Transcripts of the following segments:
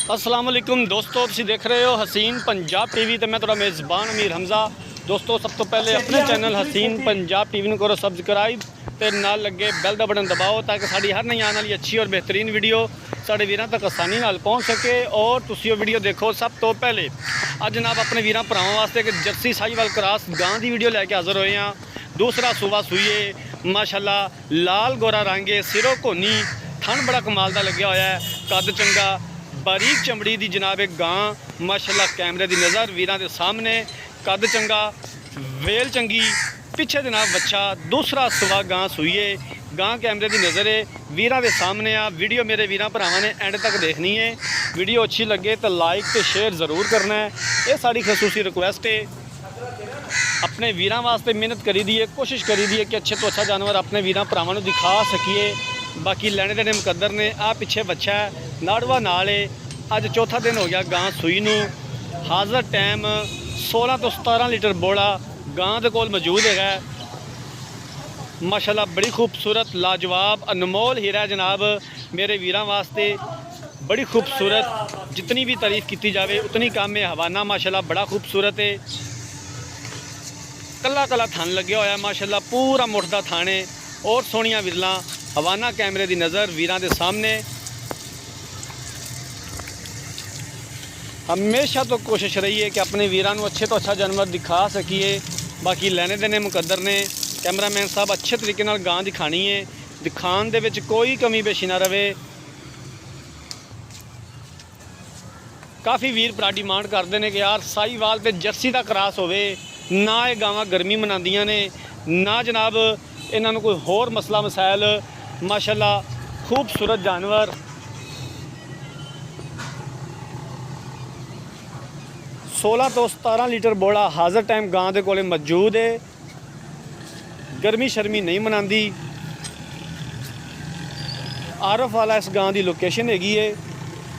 अस्सलाम वालेकुम दोस्तों, तुसीं देख रहे हो हसीन पंजाब टीवी तो मैं थोड़ा मेज़बान अमीर हमजा। दोस्तों सब तो पहले अपने चैनल हसीन पंजाब टीवी करो सबसक्राइब तो नाल लगे बैल का बटन दबाओ ताकि साड़ी हर नई आने वाली अच्छी और बेहतरीन वीडियो साढ़े वीरों तक आसानी नाल पहुँच सके और तुसीं वो वीडियो देखो। सब तो पहले अज जनाब अपने वीरों भरावां वास्ते एक जर्सी साहिवाल क्रॉस गां की वीडियो लैके हाज़र होए हैं। दूसरा सूबा सूईए माशाल्लाह लाल गोरा रंग है, सिरों कोनी, थन बड़ा कमाल का लग्या होया है, कद चंगा, बारीक चमड़ी की जनाब एक गां माशाल्लाह कैमरे की नज़र वीरां दे सामने, कद चंगा, वेल चंगी, पिछे जनाब बच्चा। दूसरा सुबह गां सूईए गां कैमरे की नज़र है वीरां दे सामने आ। वीडियो मेरे वीरां भरावां ने एंड तक देखनी है। वीडियो अच्छी लगे तो लाइक तो शेयर ज़रूर करना है, ये साड़ी खसूसी रिक्वेस्ट है। अपने वीरां वास्ते मेहनत करी दी है, कोशिश करी दी है कि अच्छे तो अच्छा जानवर अपने वीरां भरावां नूं दिखा सकीए। बाकी लैने देने मुकद्दर ने। आ पिछे बच्चा है नाड़वा नाल है। अज चौथा दिन हो गया गां सूई नूं। हाज़र टाइम 16 तो 17 लीटर बोला गां दे कोल मौजूद है। माशाल्लाह बड़ी खूबसूरत लाजवाब अनमोल हीरा है जनाब मेरे वीरां वास्ते, बड़ी खूबसूरत। जितनी भी तारीफ़ की जाए उतनी कम है। हवाना माशाल्लाह बड़ा खूबसूरत है, कला कला थान लगे होया माशाल्लाह, पूरा मुठदा थाने और सोहनिया विरला। हवाना कैमरे की नज़र वीरां दे सामने। हमेशा तो कोशिश रही है कि अपने वीरां नूं अच्छे तो अच्छा जानवर दिखा सकीए। बाकी लैने देने मुकद्दर ने। कैमरामैन साहब अच्छे तरीके नाल गां दिखानी है, दिखाने दे विच कोई कमी पेशी ना रहे। काफ़ी वीर भरा डिमांड करते हैं कि यार साहिवाल ते जर्सी का क्रॉस होवे ना। ये गावां गर्मी मनांदियां ने ना जनाब इन्हां नूं कोई होर मसला मसाइल। माशाल्लाह खूबसूरत जानवर। सोलह तो 17 लीटर बोला हाज़र टाइम गां दे कोले मौजूद है। गर्मी शर्मी नहीं मनांदी। आरफ वाला इस गां की लोकेशन हैगी है।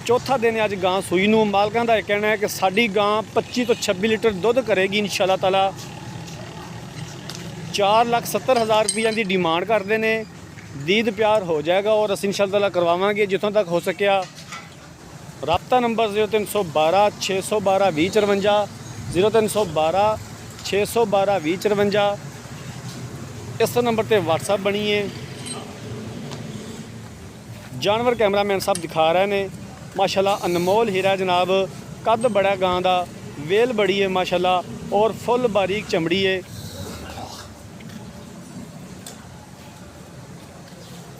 चौथा दिन अज गां सूई नूं। मालकां दा कहना है कि साडी गां 25 तो 26 लीटर दुध करेगी इंशाअल्लाह ताला। 4,70,000 रुपये की डिमांड करते हैं। दीद प्यार हो जाएगा और असीं इंशाअल्लाह ताला करवावांगे जितों तक हो सकिया। राब्ता नंबर 0312 612 2054 0312 612 2054। इस नंबर पर व्हाट्सअप बनी है। जानवर कैमरामैन साहब दिखा रहे हैं माशाल्लाह अनमोल हीरा जनाब। कद बड़ा गां दा, वेल बड़ी है माशाल्लाह और फुल बारीक चमड़ी है।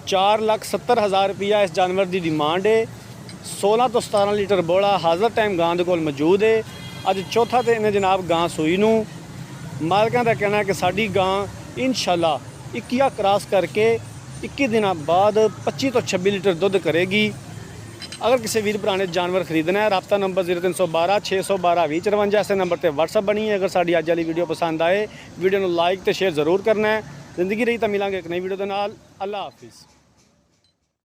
4,70,000 रुपया इस जानवर की डिमांड है। 16 तो 17 लीटर बोला हाज़र टाइम गां दे कोल मौजूद है। अज चौथा दिन है जनाब गां सूई नूं। मालकां दा कहना है कि साडी गां इंशाअल्लाह 21 क्रॉस करके 21 दिनों बाद 25 तो 26 लीटर दुध करेगी। अगर किसी वीर भरा ने जानवर खरीदना है राब्ता नंबर 0312 612 2054 ऐसे नंबर पर व्हाट्सअप बनी है। अगर साड़ी अज वाली वीडियो पसंद आए वीडियो को लाइक तो शेयर जरूर करना है। जिंदगी रही तो मिलांगे एक नई वीडियो के नाल। अल्लाह हाफिज़।